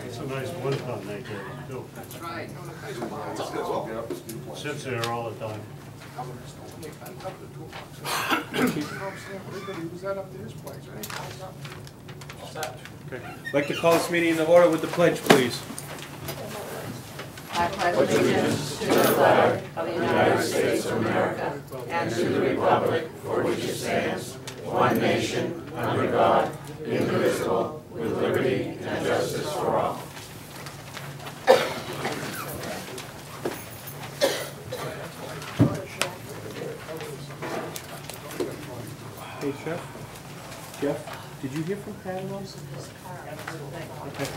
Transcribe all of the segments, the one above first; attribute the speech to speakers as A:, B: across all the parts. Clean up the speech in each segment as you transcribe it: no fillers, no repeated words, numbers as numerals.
A: It's a nice one-ton they did, too.
B: That's right.
A: Sits there all the time.
C: Okay. I'd like to call this meeting in order with the pledge, please.
D: I pledge allegiance to the flag of the United States of America and to the republic for which it stands, one nation, under God, indivisible, with liberty and justice for all.
C: Hey, Jeff? Jeff, did you hear from Pat at all? Okay.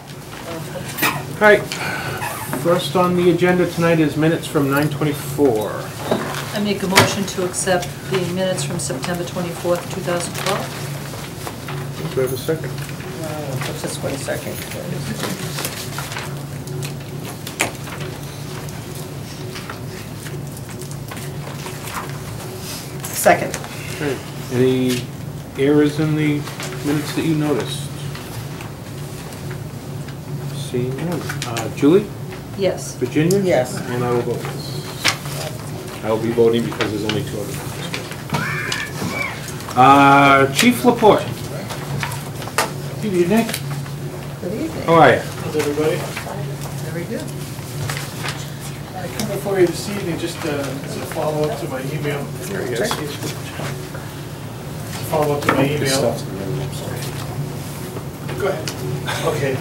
C: All right. First on the agenda tonight is minutes from 9/24.
E: I make a motion to accept the minutes from September 24th, 2012.
C: Do we have a second?
E: Just 1 second. Second.
C: Okay. Any errors in the minutes that you noticed? Seeing none. Julie?
E: Yes.
C: Virginia?
E: Yes.
C: And I will vote yes. I will be voting because there's only 2 other members. Chief Laporte. Good evening.
E: Good evening.
C: How are you?
F: How's everybody?
E: Very good.
F: I come before you this evening just as a follow-up to my email.
C: There he is.
F: Follow-up to my email. Go ahead. Okay.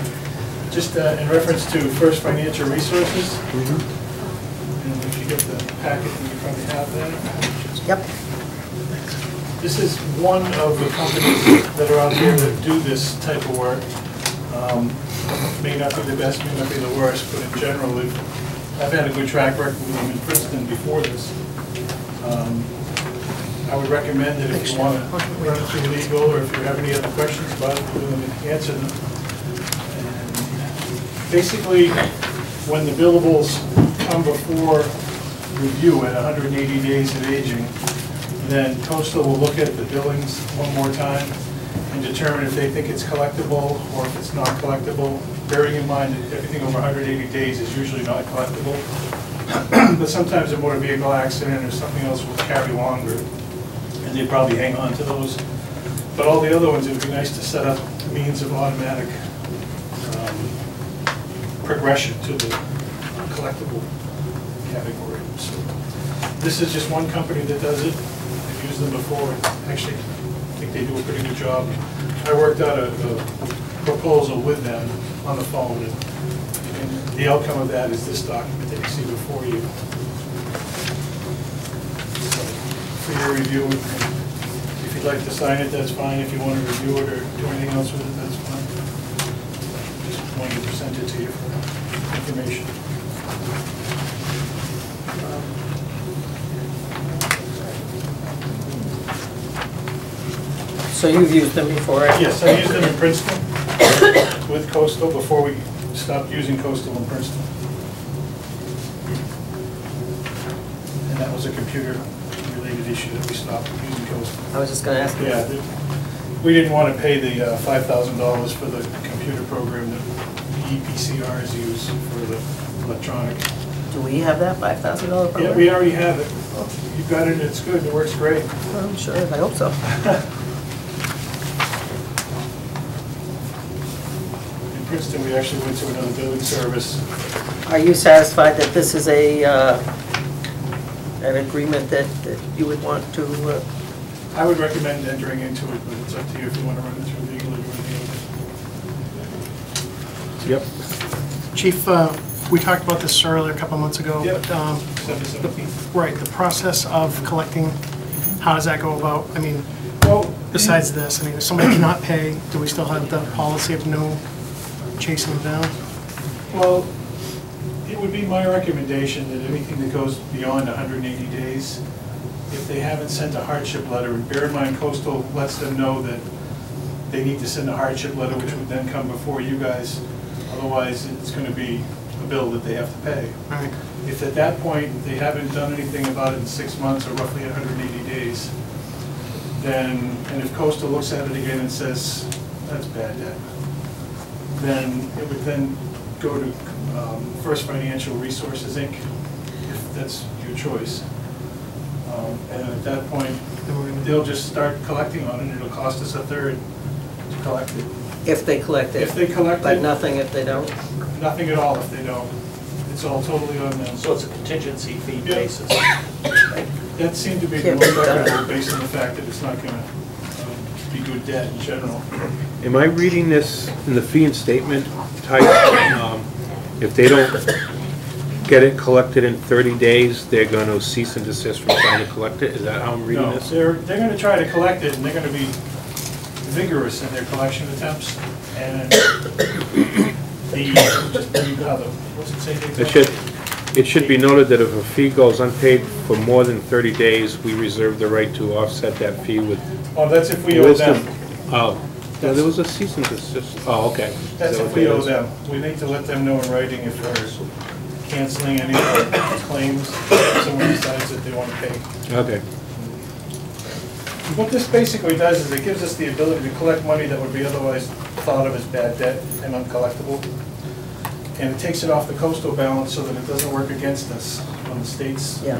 F: Just in reference to First Financial Resources. And if you get the packet, then you probably have that.
E: Yep.
F: This is one of the companies that are out there that do this type of work. May not be the best, may not be the worst, but in general, I've had a good track record with them in Princeton before this. I would recommend that if you want to run it through legal, or if you have any other questions about it, we're going to answer them. And basically, when the billables come before review at 180 days of aging, then Coastal will look at the billings one more time and determine if they think it's collectible or if it's not collectible, bearing in mind that everything over 180 days is usually not collectible. But sometimes a motor vehicle accident or something else will carry longer, and they probably hang on to those. But all the other ones, it would be nice to set up means of automatic progression to the collectible category. So this is just one company that does it. I've used them before. Actually, I think they do a pretty good job. I worked out a proposal with them on the phone, and the outcome of that is this document that you see before you. So, for your review, if you'd like to sign it, that's fine. If you want to review it or do anything else with it, that's fine. Just wanted to present it to you for information.
E: So you've used them before?
F: Yes, I used them in Princeton with Coastal before we stopped using Coastal in Princeton. And that was a computer-related issue that we stopped using Coastal.
E: I was just going to ask you.
F: Yeah, we didn't want to pay the $5,000 for the computer program that the EPCRs use for the electronic.
E: Do we have that $5,000 program?
F: Yeah, we already have it. You've got it, and it's good, it works great.
E: Well, I'm sure, I hope so.
F: In Princeton, we actually went to another billing service.
E: Are you satisfied that this is a an agreement that you would want to?
F: I would recommend entering into it, but it's up to you if you want to run it through legally or anything.
C: Yep.
G: Chief, we talked about this earlier a couple months ago.
F: Yep.
G: Right, the process of collecting, how does that go about? I mean,
F: Well,
G: besides this, I mean, if somebody cannot pay, do we still have the policy of no chasing them down?
F: well, it would be my recommendation that anything that goes beyond 180 days, if they haven't sent a hardship letter, and bear in mind Coastal lets them know that they need to send a hardship letter, which would then come before you guys. Otherwise, it's going to be a bill that they have to pay.
G: All right.
F: If at that point they haven't done anything about it in 6 months or roughly 180 days, then, and if Coastal looks at it again and says, that's bad debt, then it would then go to First Financial Resources, Inc., if that's your choice. And at that point, they'll just start collecting on it, and it'll cost us a third to collect it.
E: If they collect it.
F: If they collect
E: But
F: it,
E: nothing if they don't?
F: nothing at all if they don't. It's all totally on them.
B: So it's a contingency fee
F: Yeah.
B: basis.
F: That seemed to be the
E: Can't
F: most
E: be done.
F: equitable based on the fact that it's not gonna be good debt in general.
C: Am I reading this in the fee and statement type? If they don't get it collected in 30 days, they're going to cease and desist from trying to collect it? Is that how I'm reading
F: No,
C: this?
F: they're gonna try to collect it, and they're gonna be vigorous in their collection attempts, and what's it say?
C: It should be noted that if a fee goes unpaid for more than 30 days, we reserve the right to offset that fee with
F: Oh, that's if we owe
C: wisdom.
F: them.
C: Oh, yeah, there was a cease and desist. Oh, okay.
F: That's
C: Is that
F: if
C: what
F: we
C: that
F: owe
C: is?
F: them. We need to let them know in writing if we're canceling any of our claims, if someone decides that they want to pay.
C: Okay.
F: What this basically does is it gives us the ability to collect money that would be otherwise thought of as bad debt and uncollectible. And it takes it off the coastal balance so that it doesn't work against us on the state's
E: Yeah.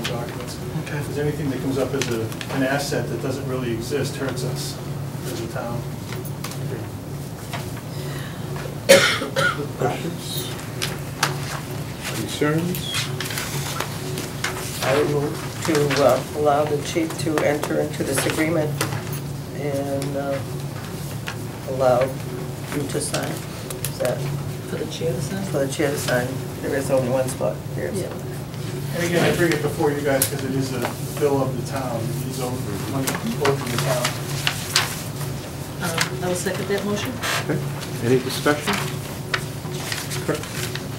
F: documents. If there's anything that comes up as an asset that doesn't really exist, hurts us as a town.
C: Questions? Concerns?
E: I would move to allow the chief to enter into this agreement and allow you to sign. Is that
D: For the chair to sign?
E: for the chair to sign? There is only one spot here. so.
D: Yeah.
F: And again, I bring it before you guys because it is a bill of the town. It is owed money owed to the town.
D: I will second that motion.
C: Okay. Any discussion?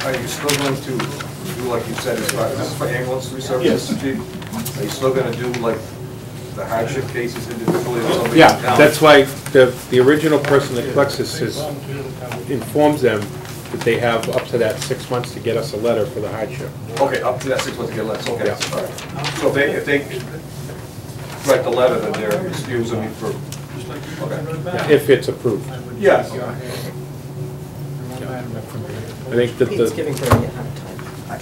H: Are you still going to do, like you said, this is for ambulance services,
F: Yes.
H: Chief? Are you still gonna do like the hardship cases individually or something?
C: Yeah, that's why the original person that collects this informs them that they have up to that 6 months to get us a letter for the hardship.
H: Okay, up to that 6 months to get less, okay,
C: Yeah.
H: all right. So if they write the letter, then they're excusing me for, okay.
C: If it's approved.
H: Yes.
C: I think that
E: Pete's
C: the,
E: giving Bernie a hard time.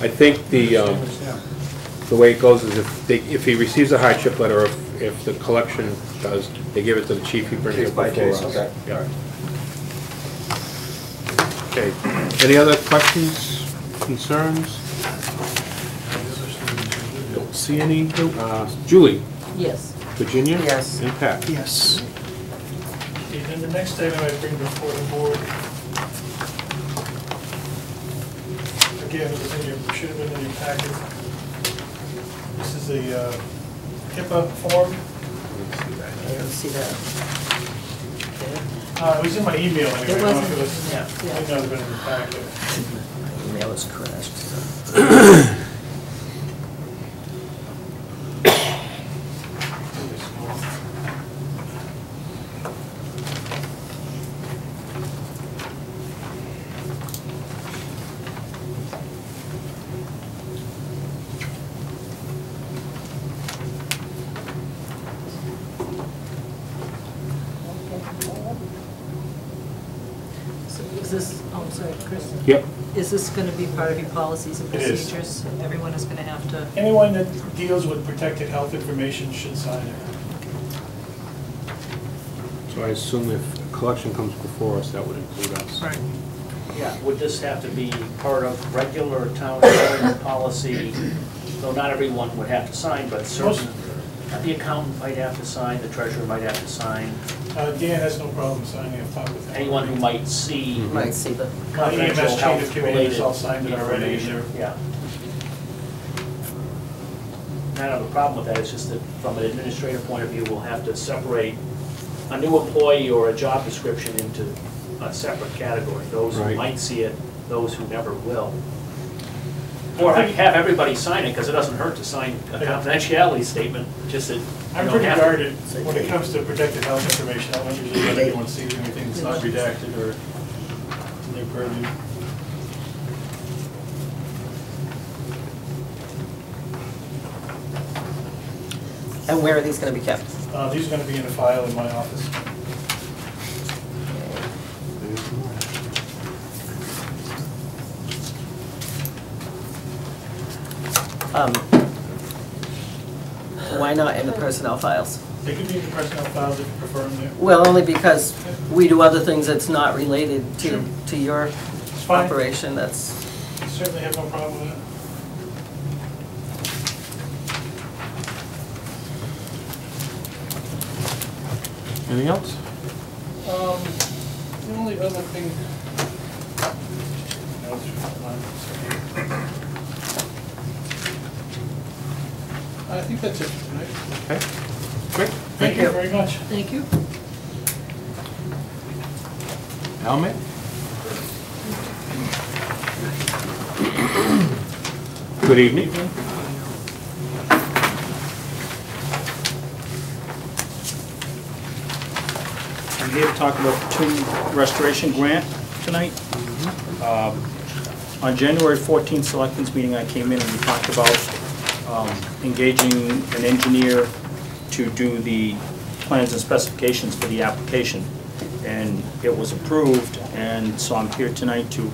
C: I think the way it goes is if he receives a hardship letter, or if the collection does, they give it to the chief, he brings
H: Case
C: it
H: by
C: before
H: case,
C: us.
H: okay.
C: Yeah. Okay, any other questions, concerns? Don't see any. Julie?
D: Yes.
C: Virginia?
E: Yes.
C: And Pat?
G: Yes.
F: Okay, then the next item I bring before the board, again, it was in your, should have been in your packet. This is a HIPAA form.
E: I don't see that.
F: It was in my email anyway.
D: It
F: I don't know if
D: wasn't,
F: it was-
D: yeah.
F: It might not have been in the packet.
E: My email is crashed, so.
D: So is this, oh, I'm sorry, Chris,
C: Yep.
D: is this going to be part of your policies and
F: It is.
D: procedures? Everyone is going to have to,
F: Anyone that deals with protected health information should sign it.
C: So I assume if collection comes before us, that would include us.
G: Right.
B: Yeah, would this have to be part of regular town government policy? Though not everyone would have to sign, but certain, the accountant might have to sign, the treasurer might have to sign.
F: Dan has no problem signing, I've talked with him.
B: Anyone who might see
E: Might see the,
B: confidential
F: EMS chain of committee has
B: health-related
F: all signed it already,
B: information. Yeah. I don't have a problem with that, it's just that from an administrative point of view, we'll have to separate a new employee or a job description into a separate category. Those who
C: Right.
B: might see it, those who never will. Or I have everybody sign it, because it doesn't hurt to sign a confidentiality statement, just that you
F: I'm
B: don't
F: pretty
B: have to.
F: guarded when it comes to protected health information. I don't usually let anyone see anything that's not redacted or in their purview.
E: and where are these gonna be kept?
F: These are gonna be in a file in my office.
E: Why not in the personnel files?
F: They could be in the personnel files if you prefer them there.
E: Well, only because we do other things that's not related to your
F: It's fine.
E: operation, that's,
F: Certainly have no problem with it.
C: Anything else?
F: The only other thing. I think that's it for tonight.
C: Okay, great.
F: Thank you very much.
G: Thank you.
C: Almond? Good evening.
I: I'm here to talk about the tomb restoration grant tonight. On January 14th Selectmen's meeting, I came in and we talked about engaging an engineer to do the plans and specifications for the application. And it was approved, and so I'm here tonight to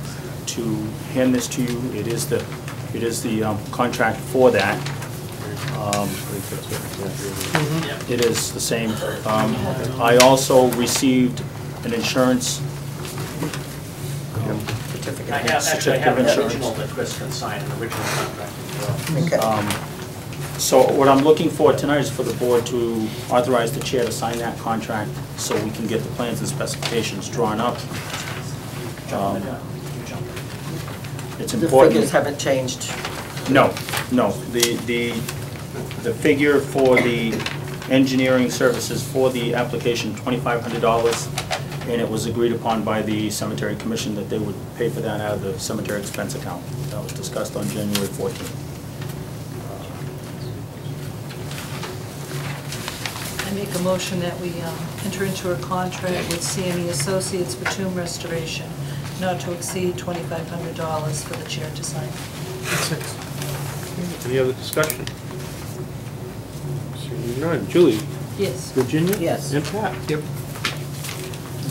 I: hand this to you. It is the contract for that. It is the same. I also received an insurance
E: certificate.
B: I have, actually, I have an original that Chris can sign, an original contract as well.
E: Okay.
I: So what I'm looking for tonight is for the board to authorize the chair to sign that contract so we can get the plans and specifications drawn up. It's
E: The
I: important.
E: figures haven't changed.
I: No, no. The figure for the engineering services for the application, $2,500, and it was agreed upon by the cemetery commission that they would pay for that out of the cemetery expense account. That was discussed on January 14th.
J: I make a motion that we enter into a contract with CME Associates for tomb restoration, not to exceed $2,500 for the chair to sign.
C: Any other discussion? Seeing none. Julie?
J: Yes.
C: Virginia?
E: Yes.
C: And Pat? Yep.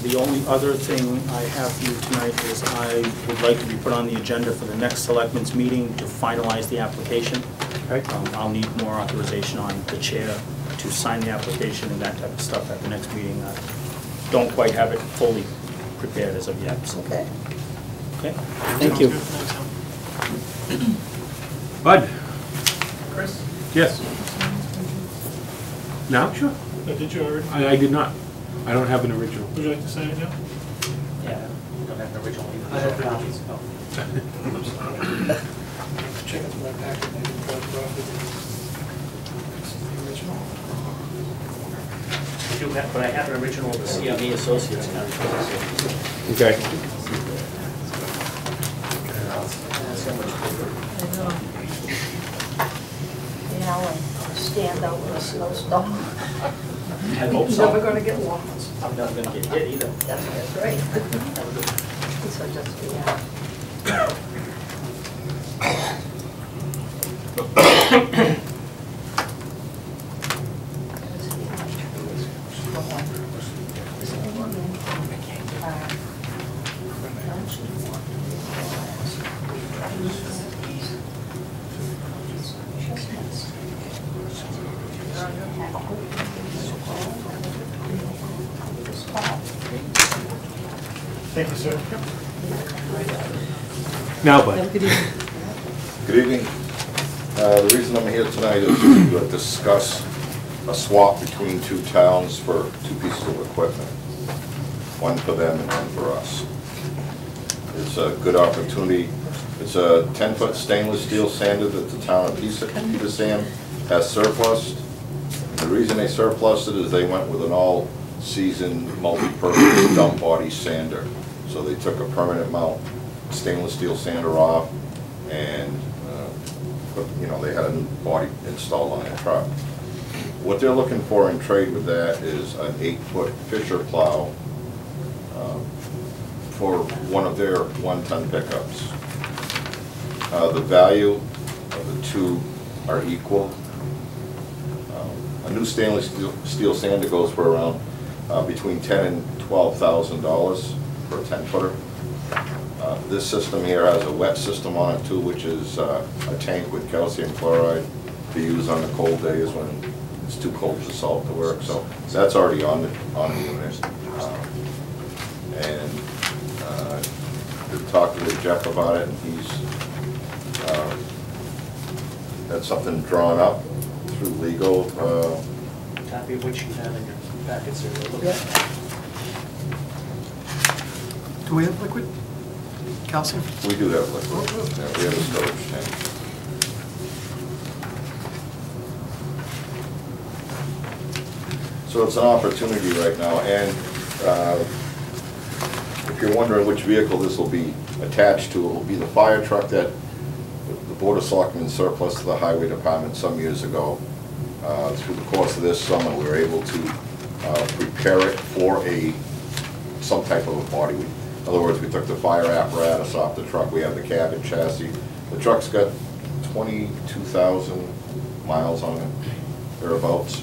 I: The only other thing I have for you tonight is I would like to be put on the agenda for the next selectmen's meeting to finalize the application.
C: Okay.
I: I'll need more authorization on the chair to sign the application and that type of stuff at the next meeting. I don't quite have it fully prepared as of yet, so.
E: Okay.
I: Okay, thank you.
C: Bud?
F: Chris?
C: Yes. Now? Sure.
F: Did you already?
C: I did not. I don't have an original.
F: Would you like to sign it now?
B: Yeah, don't have an original either.
F: I have the
B: copies. Oh.
F: Check into my packet, maybe the original.
B: I do have, but I have an original of the CME Associates contract.
C: Okay.
D: Now, and stand out in a snowstorm.
B: I hope so.
D: Never gonna get lost.
B: I'm not gonna get hit either.
D: That's great. So just, yeah.
F: Thank you, sir.
C: Now, Bud.
J: Have a good evening.
K: Good evening. The reason I'm here tonight is to discuss a swap between two towns for two pieces of equipment. One for them and one for us. It's a good opportunity. It's a 10-foot stainless steel sander that the town of Petersham has surplus. And the reason they surplus it is they went with an all-season, multi-purpose dump body sander. So they took a permanent mount stainless steel sander off and they had a new body installed on their truck. What they're looking for in trade with that is an 8-foot Fisher plow for one of their 1-ton pickups. The value of the two are equal. A new stainless steel sander goes for around between $10,000 and $12,000 for a 10-footer. This system here has a wet system on it too, which is a tank with calcium chloride to use on the cold days when it's too cold for salt to work. So that's already on the unit. And we talked with Jeff about it, and he's had something drawn up through legal.
B: Copy of which you have in your packets or look
E: Yeah.
B: at.
G: Do we have liquid calcium?
K: We do have liquid. Yeah, we have a storage tank. So it's an opportunity right now, and if you're wondering which vehicle this will be attached to, it will be the fire truck that the Board of Selectmen surplus to the Highway Department some years ago. Through the course of this summer, we were able to prepare it for some type of a body. In other words, we took the fire apparatus off the truck, we have the cab and chassis. The truck's got 22,000 miles on it, thereabouts.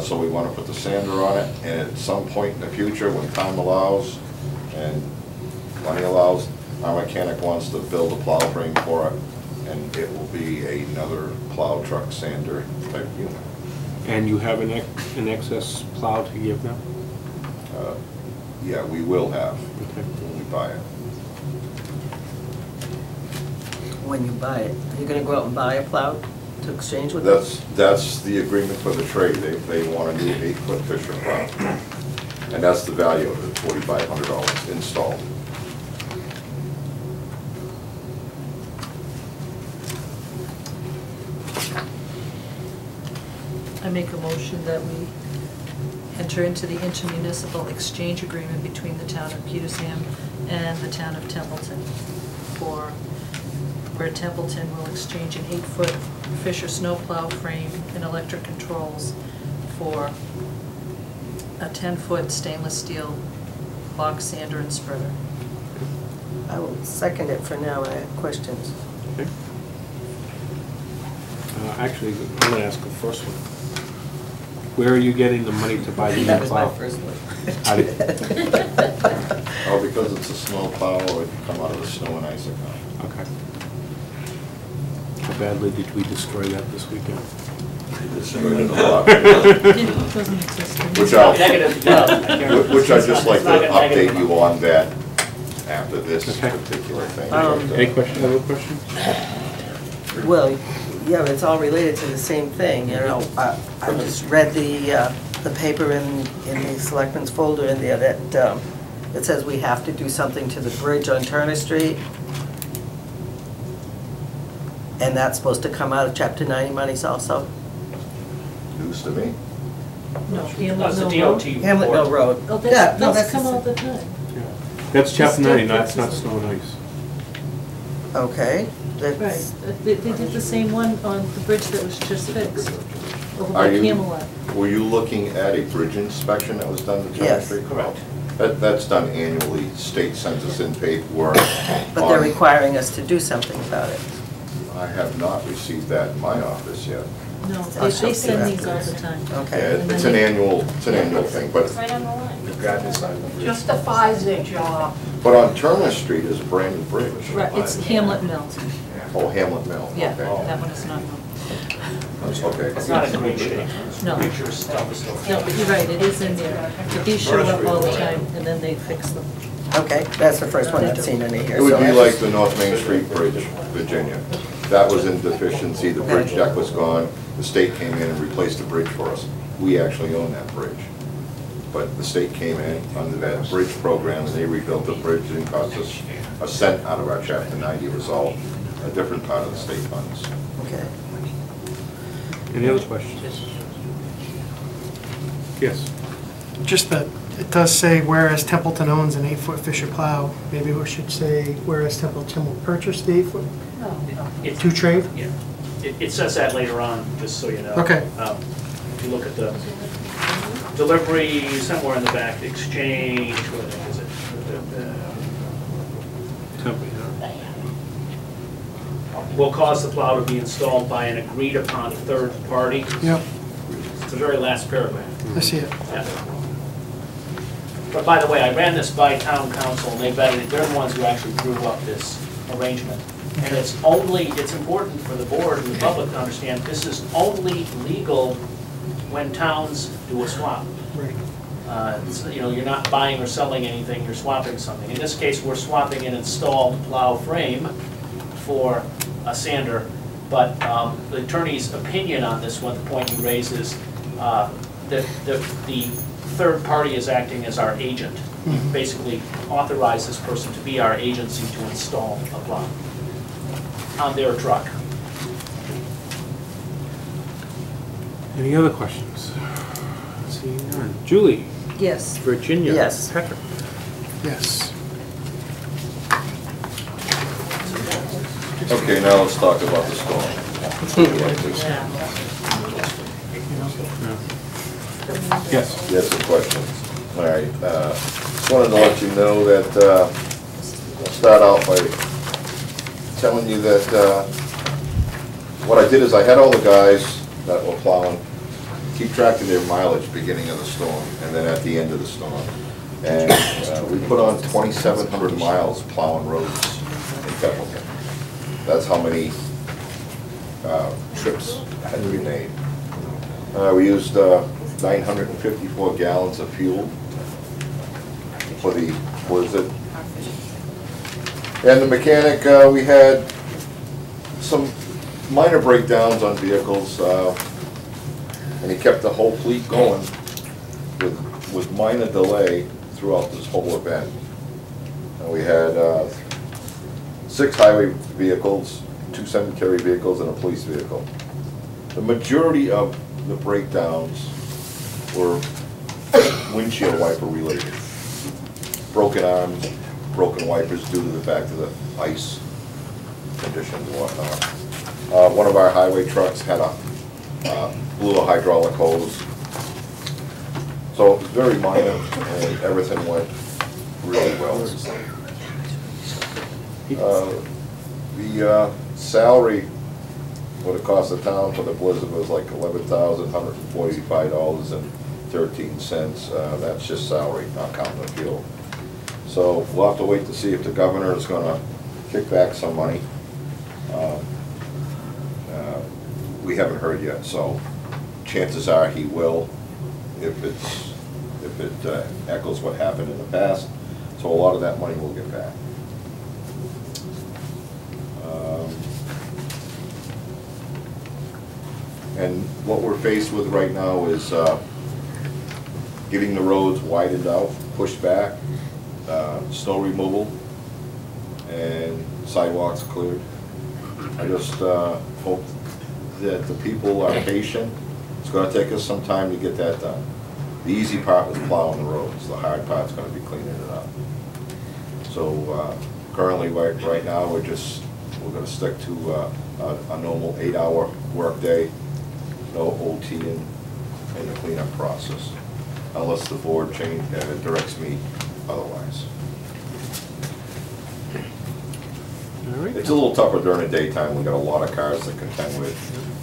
K: So we want to put the sander on it, and at some point in the future, when time allows and money allows, our mechanic wants to build a plow frame for it, and it will be another plow truck sander type unit.
C: And you have an excess plow to give now?
K: Yeah, we will have
C: Okay.
K: when we buy it.
E: When you buy it, you're gonna go out and buy a plow to exchange with them?
K: That's the agreement for the trade. They want a new 8-foot Fisher plow. And that's the value of it, $4,500 installed.
J: I make a motion that we enter into the intermunicipal exchange agreement between the town of Petersham and the town of Templeton where Templeton will exchange an 8-foot Fisher snowplow frame and electric controls for a 10-foot stainless steel box sander and spreader.
E: I will second it for now. I have questions.
C: Okay. Actually, I'm going to ask the first one. Where are you getting the money to buy the new
E: That was my
C: plow?
E: first one.
C: How did-
K: Oh, because it's a snow plow, or it can come out of the snow and ice account.
C: Okay. How badly did we destroy that this weekend?
K: Destroyed it a lot.
J: It doesn't exist anymore.
K: Which I'd just like to
B: It's not
K: update
B: negative.
K: you on that after this
C: Okay.
K: particular thing.
C: Any questions, other questions?
E: Well, yeah, it's all related to the same thing, you know. I just read the paper in the selectmen's folder in there that it says we have to do something to the bridge on Turner Street. And that's supposed to come out of Chapter 90 monies also?
K: News to me.
J: No,
B: That's
J: Hamlet
B: the
J: Mill Road.
B: DOT.
E: Hamlet Mill Road.
J: Oh,
E: Yeah, no,
J: that's come
E: the
J: all the time.
C: That's chapter 90,
J: That's
C: not snow and ice.
E: Okay.
J: Right,
E: That's,
J: they did the same one on the bridge that was just fixed, over
K: Are
J: by
K: you-
J: Camelot.
K: Were you looking at a bridge inspection that was done to Turner
E: Yes.
K: Street?
B: Correct.
K: That's done annually, state sends us in paperwork.
E: but they're
K: on-
E: requiring us to do something about it.
K: I have not received that in my office yet.
J: No,
E: I'll
J: they
E: show
J: send
E: you
J: these all the time.
K: Yeah,
E: Okay.
K: it's an annual thing, but
D: Justifies their job.
K: on Turner Street is a brand new bridge.
J: Right, it's Hamlet Mill,
K: Oh, Hamlet Mill,
J: yeah,
K: okay.
J: that one is not,
K: Okay.
B: It's not in great shape.
J: No.
B: Future stuff is still.
J: no, but you're right, it is in there, but these show up all the time, and then they fix them.
E: Okay, that's the first one I've seen in here.
K: It would
E: so
K: be
E: I
K: like
E: just-
K: the North Main Street Bridge, Virginia. That was in deficiency, the bridge deck was gone, the state came in and replaced the bridge for us. We actually own that bridge. But the state came in under that bridge program, and they rebuilt the bridge, it didn't cost us a cent out of our Chapter 90, it was all a different part of the state funds.
E: Okay.
C: Any other questions? Yes.
G: Just that, it does say whereas Templeton owns an 8-foot Fisher plow, maybe we should say whereas Templeton will purchase the 8-foot
B: It-
G: to trade?
B: Yeah, it says that later on, just so you know.
G: Okay.
B: If you look at the delivery, somewhere in the back, exchange, what is it?
C: Tempe, huh?
B: Will cause the plow to be installed by an agreed upon third party.
G: Yep,
B: It's the very last paragraph.
G: I see it.
B: Yeah. But by the way, I ran this by town council, and they vetted it, they're the ones who actually drew up this arrangement. And it's important for the board and the public to understand, this is only legal when towns do a swap.
G: Right.
B: You know, you're not buying or selling anything, you're swapping something. In this case, we're swapping an installed plow frame for a sander, but the attorney's opinion on this one, the point he raises, that the third party is acting as our agent. We basically authorize this person to be our agency to install a plow on their truck.
C: Any other questions? Seeing none. Julie?
J: Yes.
C: Virginia?
E: Yes.
C: Patrick?
G: Yes.
K: Okay, now let's talk about the storm.
C: Yes.
K: Yes, some questions. All right, just wanted to let you know that, I'll start out by telling you that, what I did is I had all the guys that were plowing keep track of their mileage beginning of the storm and then at the end of the storm. And we put on 2,700 miles plowing roads in Templeton. That's how many trips had to be made. We used 954 gallons of fuel for the, what is it? And the mechanic, we had some minor breakdowns on vehicles, and he kept the whole fleet going with minor delay throughout this whole event. And we had 6 highway vehicles, 2 cemetery vehicles, and a police vehicle. The majority of the breakdowns were windshield wiper related. Broken arms, broken wipers due to the fact of the ice conditions and whatnot. One of our highway trucks had blew a hydraulic hose. So it was very minor and everything went really well. The salary, what it cost the town for the blizzard was like $11,145.13. That's just salary, not counting the fuel. So we'll have to wait to see if the governor is gonna kick back some money. We haven't heard yet, so chances are he will, if it echoes what happened in the past. So a lot of that money we'll get back. And what we're faced with right now is getting the roads widened out, pushed back, snow removal, and sidewalks cleared. I just hope that the people are patient. It's going to take us some time to get that done. The easy part was plowing the roads. The hard part's going to be cleaning it up. So currently, right now, we're going to stick to a normal 8-hour work day, no OT in the cleanup process, unless the board directs me otherwise.
C: All right.
K: It's a little tougher during the daytime. We got a lot of cars to contend with.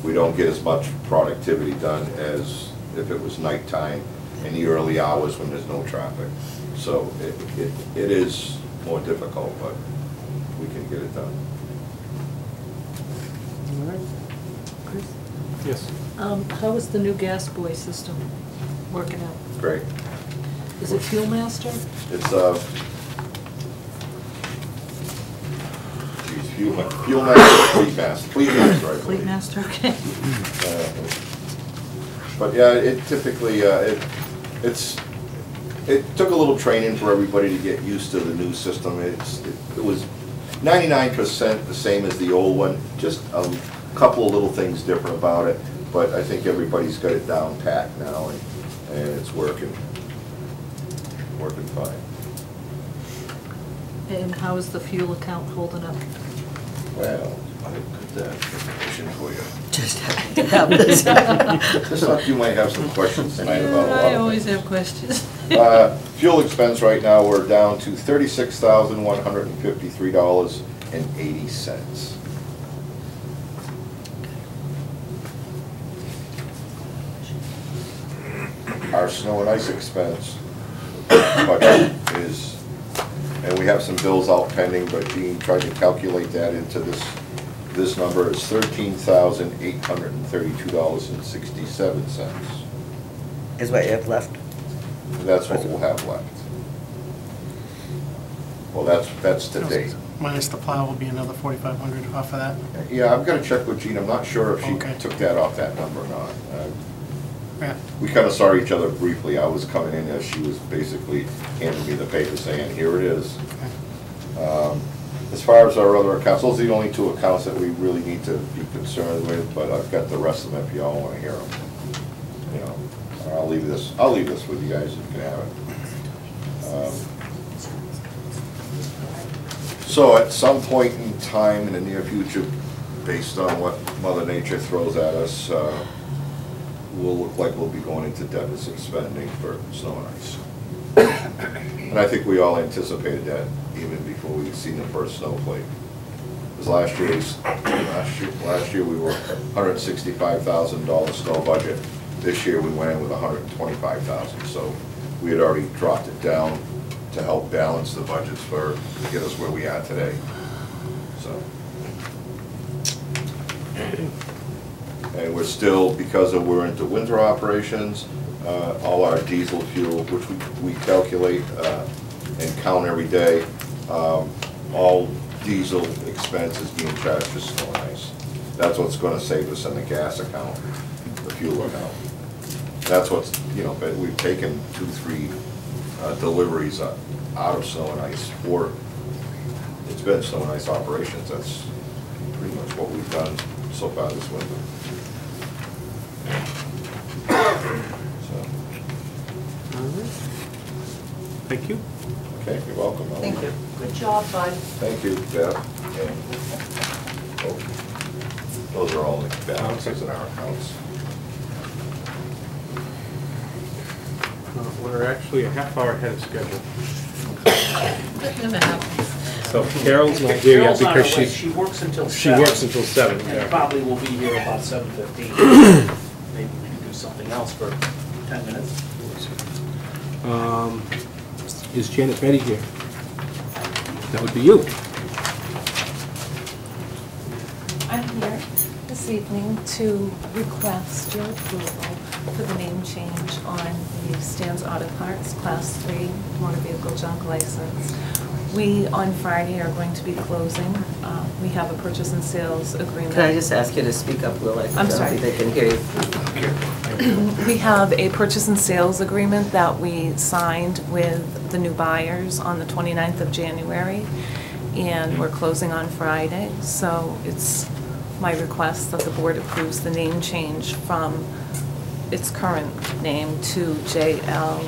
K: We don't get as much productivity done as if it was nighttime in the early hours when there's no traffic. So it is more difficult, but we can get it done.
C: All right. Chris? Yes.
J: How is the new gas buoy system working out?
K: Great.
J: Is it Fuel Master?
K: It's Fuel Master, Fleet Master, I
J: Fleet
K: believe.
J: Master, okay.
K: But yeah, it typically, it took a little training for everybody to get used to the new system. It was 99% the same as the old one, just a couple of little things different about it. But I think everybody's got it down packed now, and it's working fine.
J: And how is the fuel account holding up?
K: Well, I put that information for you.
E: Just happy to have this.
K: Just thought you might have some questions tonight about a lot of
J: I always
K: things.
J: have questions.
K: Fuel expense right now, we're down to $36,153.80. Our snow and ice expense budget is, and we have some bills out pending, but Gene tried to calculate that into this number is $13,832.67.
E: Is what you have left?
K: And that's what we'll have left. Well, that's to date.
G: Minus the plow will be another 4,500 off of that.
K: Yeah, I've got to check with Gene. I'm not sure if she
G: Okay.
K: took that off that number or not.
G: Yeah.
K: We kind of saw each other briefly. I was coming in as she was basically handing me the paper saying, here it is. As far as our other accounts, those are the only two accounts that we really need to be concerned with, but I've got the rest of them if y'all want to hear them. You know, I'll leave this with you guys, you can have it. So at some point in time in the near future, based on what Mother Nature throws at us, we'll look like we'll be going into deficit spending for snow and ice. And I think we all anticipated that even before we'd seen the first snowflake. Because last year we were $165,000 snow budget. This year we went in with $125,000. So we had already dropped it down to help balance the budgets to get us where we are today. So. And we're still, because we're into winter operations, all our diesel fuel, which we calculate and count every day, all diesel expense is being charged for snow and ice. That's what's going to save us in the gas account, the fuel account. That's what's, you know, we've taken 2-3 deliveries out of snow and ice for, it's been snow and ice operations. That's pretty much what we've done so far this winter.
C: Thank you.
K: Okay, you're welcome.
E: Thank you.
J: Good job, bud.
K: Thank you, Deb. Oh, those are all the balances in our accounts.
C: We're actually a half hour ahead of schedule.
J: And a half.
C: So Carol's not here yet
B: Carol's on her
C: because
B: way. She works until 7.
C: she works until 7.
B: And
C: Yeah.
B: probably will be here about 7:15. Maybe we can do something else for 10 minutes.
C: Is Janet Betty here? That would be you.
L: I'm here this evening to request your approval for the name change on the Stan's Auto Parts Class 3 motor vehicle junk license. We, on Friday, are going to be closing. We have a purchase and sales agreement.
E: Can I just ask you to speak up, Will?
L: I'm sorry.
E: They can hear you.
L: We have a purchase and sales agreement that we signed with the new buyers on the 29th of January, and we're closing on Friday. So it's my request that the board approves the name change from its current name to JL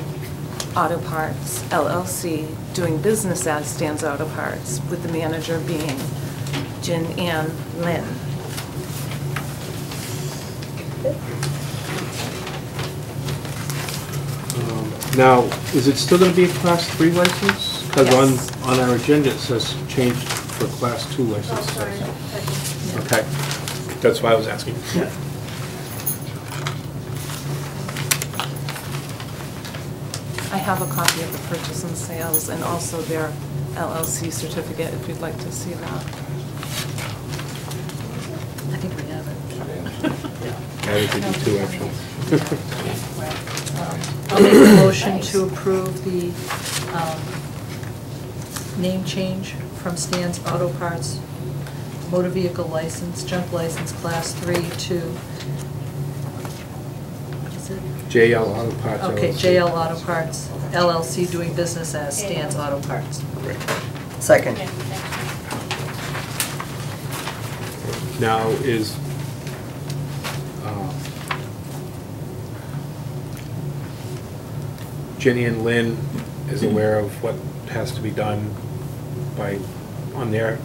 L: Auto Parts LLC, doing business as Stan's Auto Parts, with the manager being Jin Ann Lin.
C: Now, is it still going to be a Class 3 license? Because
L: Yes.
C: on our agenda it says changed for Class 2 license. Okay, that's why I was asking.
B: Yeah.
L: I have a copy of the purchase and sales and also their LLC certificate, if you'd like to see that.
J: I think we have it.
C: I think you do too, actually.
J: I'll make a motion to approve the name change from Stan's Auto Parts motor vehicle license, junk license, Class 3 to, what is it?
C: JL Auto Parts.
J: Okay,
C: LLC.
J: JL Auto Parts LLC, doing business as Stan's Auto Parts.
C: Great.
E: Second.
C: Now, is Jenny and Lynn is aware of what has to be done on their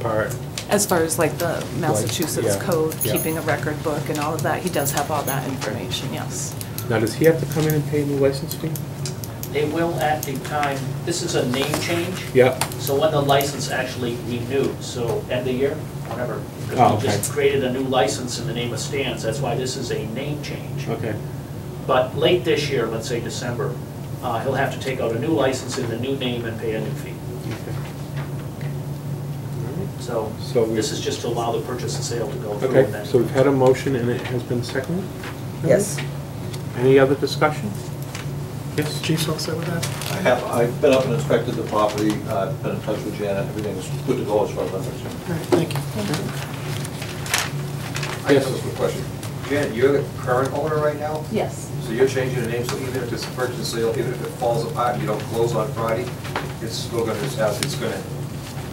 C: part?
L: As far as like the Massachusetts
C: yeah,
L: code,
C: yeah.
L: keeping a record book and all of that, he does have all that information, yes.
C: Now, does he have to come in and pay the license fee?
B: They will at the time, this is a name change,
C: Yeah.
B: so when the license actually renews, so end of the year, whatever.
C: Oh,
B: Because we
C: okay.
B: just created a new license in the name of Stan's, that's why this is a name change.
C: Okay.
B: But late this year, let's say December he'll have to take out a new license in the new name and pay a new fee. So this is just to allow the purchase and sale to go through.
C: Okay,
B: and then-
C: so we've had a motion and it has been seconded?
E: Yes.
C: Any other discussion? Yes?
G: Chief's all set with that?
H: I've been up and inspected the property, I've been in touch with Janet, everything's good to go as far as I'm concerned.
G: All right, thank you.
H: I guess that's a good question. Janet, you're the current owner right now?
L: Yes.
H: So you're changing the name, so even if it's a purchase and sale, even if it falls apart and you don't close on Friday, it's still gonna just have, it's gonna,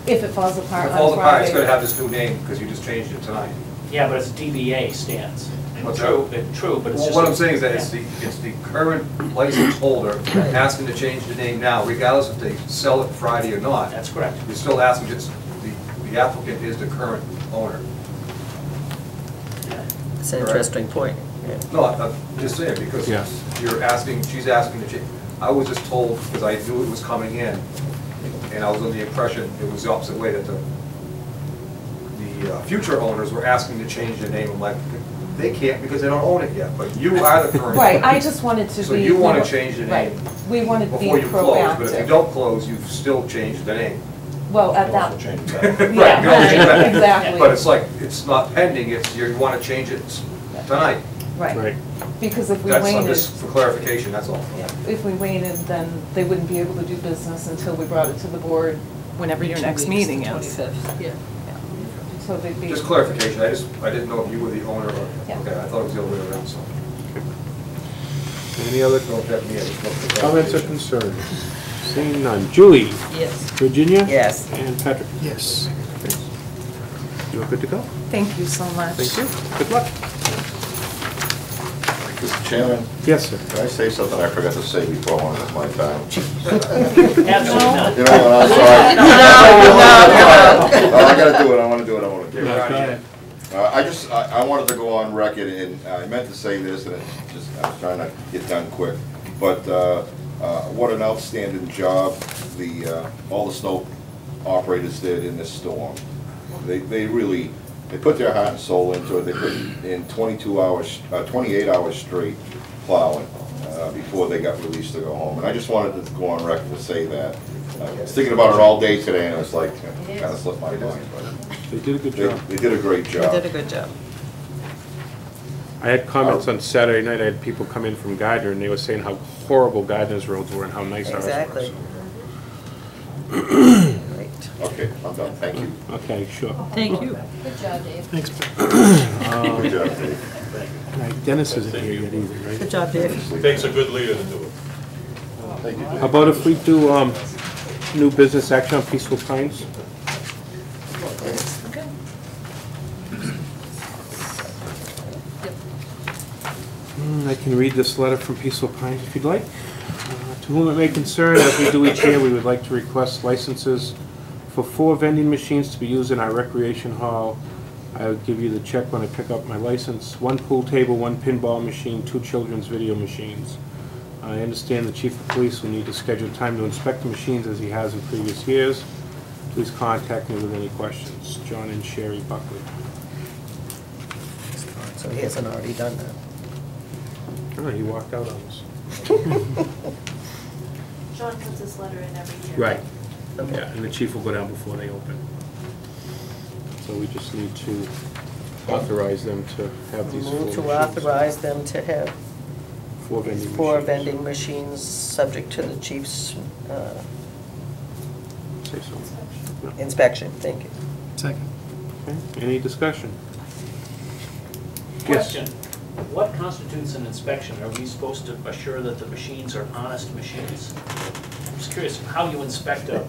L: If it falls
H: if
L: apart
H: it
L: on
H: falls apart, it's
L: Friday.
H: gonna have this new name, because you just changed it tonight.
B: Yeah, but it's DBA stance.
H: What's
B: True,
H: that?
B: true, but it's
H: Well,
B: just.
H: what I'm saying is that it's the current license holder asking to change the name now, regardless if they sell it Friday or not.
B: That's correct.
H: You're still asking, just, the applicant is the current owner.
E: It's an interesting point. Yeah.
H: No, I'm just saying, because
C: Yeah.
H: you're asking, she's asking to change. I was just told, because I knew it was coming in, and I was under the impression it was the opposite way, that the future owners were asking to change the name. I'm like, they can't because they don't own it yet, but you are the current.
L: Right, I
H: owner.
L: just wanted to be.
H: So you want to change the
L: Right,
H: name
L: we wanted to be
H: before you close, but if you
L: proactive.
H: don't close, you've still changed the name.
L: Well, at that,
H: Right,
L: Yeah,
H: you don't change that.
L: exactly.
H: But it's like, it's not pending, it's, you want to change it tonight.
L: right, because if we
H: That's,
L: waited,
H: just for clarification, that's all.
L: yeah, if we waited, then they wouldn't be able to do business until we brought it to the board whenever your
J: 2
L: next
J: weeks,
L: meeting
J: the
L: is.
J: 25th, yeah.
L: So they'd be.
H: Just clarification, I didn't know if you were the owner or,
L: Yeah.
H: okay, I thought it was the other way around, so.
C: Any other
H: Don't affect me, I just looked at
C: comments or
H: clarification.
C: concerns? Seeing none. Julie?
J: Yes.
C: Virginia?
E: Yes.
C: And Patrick?
G: Yes.
C: You're good to go?
L: Thank you so much.
C: Thank you. Good luck.
K: Mr. Chairman,
C: Yes, sir.
K: can I say something I forgot to say before I went with my time?
B: Absolutely not.
K: You know what, I'm sorry.
E: No.
K: Oh, I gotta do it, I wanna do it, I wanna do it.
C: Go ahead.
K: I wanted to go on record, and I meant to say this, and I was trying to get done quick, but what an outstanding job all the snow operators did in this storm. They really, they put their heart and soul into it. They put in 28 hours straight plowing before they got released to go home. And I just wanted to go on record to say that. I was thinking about it all day today, and it's like, kind of slipped my mind, but
C: They did a good job.
K: they did a great
E: You
K: job.
E: did a good job.
C: I had comments on Saturday night. I had people come in from Gardner, and they were saying how horrible Gardner's roads were and how nice ours were.
E: Exactly.
C: so.
E: Right.
K: Okay, I'm done, thank you.
C: Okay, sure.
J: Thank you.
G: Thanks, Pat.
K: Good job, Dave.
C: Right, Dennis isn't here yet either, right?
E: Good job, Dave.
H: Takes a good leader to do it.
K: Thank you,
C: How
K: Dave.
C: about if we do new business action on Peaceful Pines?
J: Okay.
C: I can read this letter from Peaceful Pines if you'd like. To whom it may concern, as we do each year, we would like to request licenses for 4 vending machines to be used in our recreation hall. I will give you the check when I pick up my license. 1 pool table, 1 pinball machine, 2 children's video machines. I understand the chief of police will need to schedule time to inspect the machines as he has in previous years. Please contact me with any questions. John and Sherry Buckley.
E: So he hasn't already done that.
C: Oh, he walked out on us.
M: John puts his letter in every year.
C: Right. Yeah, and the chief will go down before they open. So we just need to authorize them to have these 4
E: Move to
C: machines.
E: authorize them to have
C: 4 vending machines.
E: 4 vending machines, subject to the chief's
C: Say so. No.
E: inspection. Thank you.
G: Second.
C: Okay, any discussion? Yes.
B: Question, what constitutes an inspection? Are we supposed to assure that the machines are honest machines? I'm just curious how you inspect a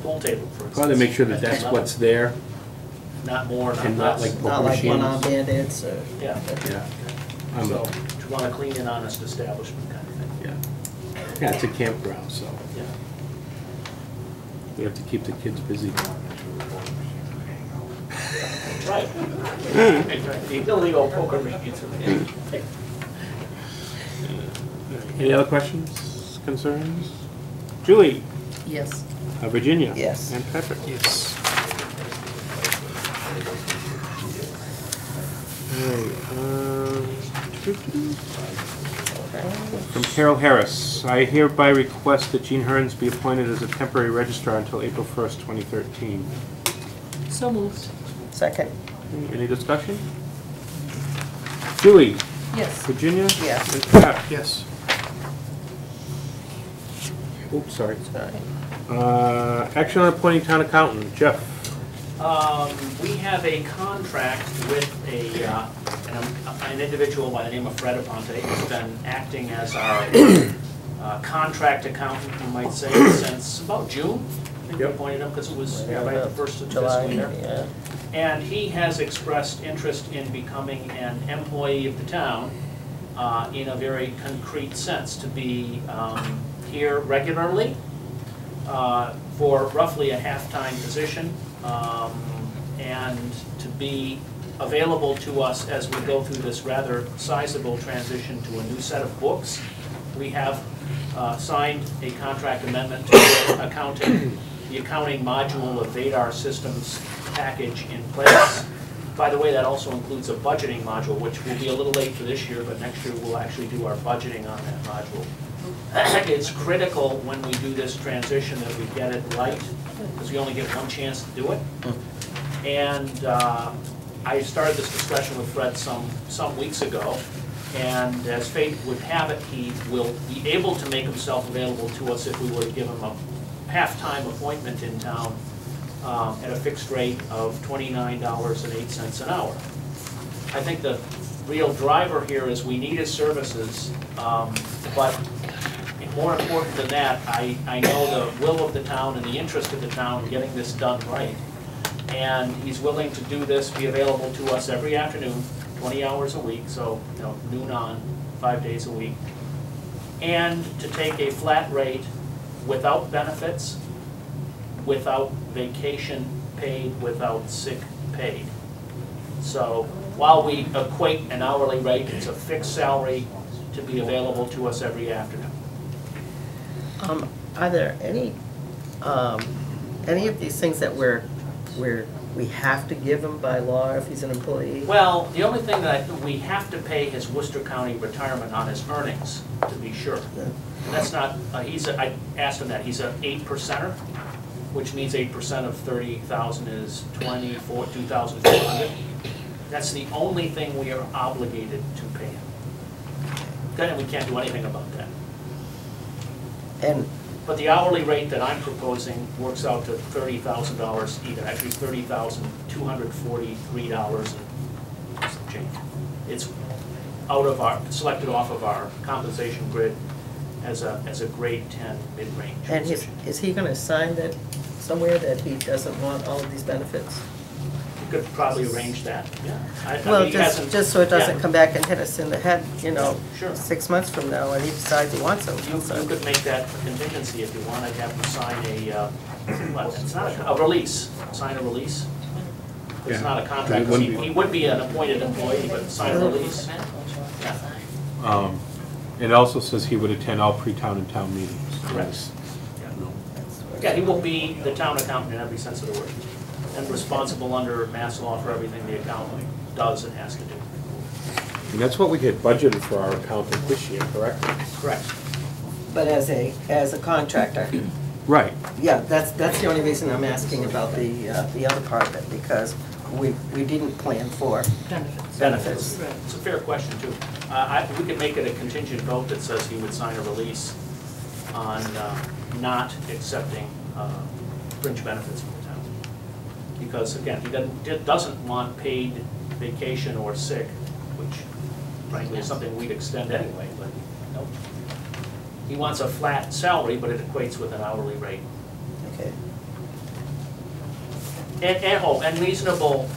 B: pool table, for instance.
C: Probably make sure that that's what's there
B: Not more, not
C: and not
B: less.
C: like
E: Not
C: poker
E: like
C: machines.
E: one-arm bandits.
B: Yeah,
C: Yeah.
B: so you want a clean and honest establishment kind of thing.
C: Yeah. Yeah, it's a campground, so
B: Yeah.
C: we have to keep the kids busy.
B: Right. The illegal poker machines.
C: Any other questions, concerns? Julie?
J: Yes.
C: Virginia?
E: Yes.
C: And Patrick?
G: Yes.
C: Alright, From Carol Harris, I hereby request that Jean Hearns be appointed as a temporary registrar until April 1st, 2013.
J: So moved.
E: Second.
C: Any discussion? Julie?
J: Yes.
C: Virginia?
E: Yes.
C: And Pat?
G: Yes.
C: Oops, sorry.
E: Sorry.
C: Action on appointing town accountant. Jeff?
B: We have a contract with an individual by the name of Fred Aponte, who's been acting as our contract accountant, you might say, since about June. I think we appointed him because it was right at the first of the fiscal year.
E: Yeah.
B: And he has expressed interest in becoming an employee of the town in a very concrete sense, to be here regularly for roughly a half-time position, and to be available to us as we go through this rather sizable transition to a new set of books. We have signed a contract amendment to the accounting module of Vadar Systems package in place. By the way, that also includes a budgeting module, which will be a little late for this year, but next year we'll actually do our budgeting on that module. It's critical when we do this transition that we get it right, because we only get one chance to do it. And I started this discussion with Fred some weeks ago, and as fate would have it, he will be able to make himself available to us if we were to give him a half-time appointment in town at a fixed rate of $29.08 an hour. I think the real driver here is we need his services, but more important than that, I know the will of the town and the interest of the town in getting this done right. And he's willing to do this, be available to us every afternoon, 20 hours a week, so noon on, 5 days a week. And to take a flat rate without benefits, without vacation paid, without sick paid. So while we equate an hourly rate, it's a fixed salary to be available to us every afternoon.
E: Are there any of these things that we have to give him by law if he's an employee?
B: Well, the only thing that we have to pay his Worcester County retirement on his earnings, to be sure.
E: Yeah.
B: And that's not, I asked him that, he's an 8%er, which means 8% of 30,000 is 2,400. That's the only thing we are obligated to pay him. Then we can't do anything about that. But the hourly rate that I'm proposing works out to $30,000 even, actually $30,243 and some change. It's selected off of our compensation grid as a grade 10 mid-range.
E: And is he going to sign that somewhere that he doesn't want all of these benefits?
B: You could probably arrange that, yeah.
E: Well, just so it doesn't come back and hit us in the head,
B: Sure.
E: 6 months from now, and he decides he wants them.
B: You could make that a contingency if you want. I'd have him sign it's not a release, sign a release. It's not a contract, he would be an appointed employee, but sign a release. Yeah.
C: It also says he would attend all pre-town and town meetings.
B: Correct. Yeah, he will be the town accountant in every sense of the word, and responsible under mass law for everything the accountant does and has to do.
C: And that's what we had budgeted for our accountant this year, correct?
B: Correct.
E: But as a contractor.
C: Right.
E: Yeah, that's the only reason I'm asking about the other part of it, because we didn't plan for benefits.
B: It's a fair question, too. We could make it a contingent vote that says he would sign a release on not accepting fringe benefits from the town. Because, again, he doesn't want paid vacation or sick, which, frankly, is something we'd extend anyway, but nope. He wants a flat salary, but it equates with an hourly rate.
E: Okay.
B: And reasonable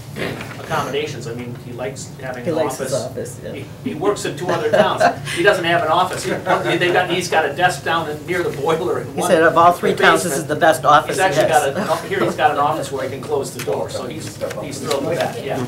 B: accommodations. I mean, he likes having an office.
E: He likes his office, yeah.
B: He works in 2 other towns. He doesn't have an office. He's got a desk down near the boiler.
E: He said of all 3 towns, this is the best office he has.
B: Here he's got an office where he can close the door, so he's thrilled with that, yeah.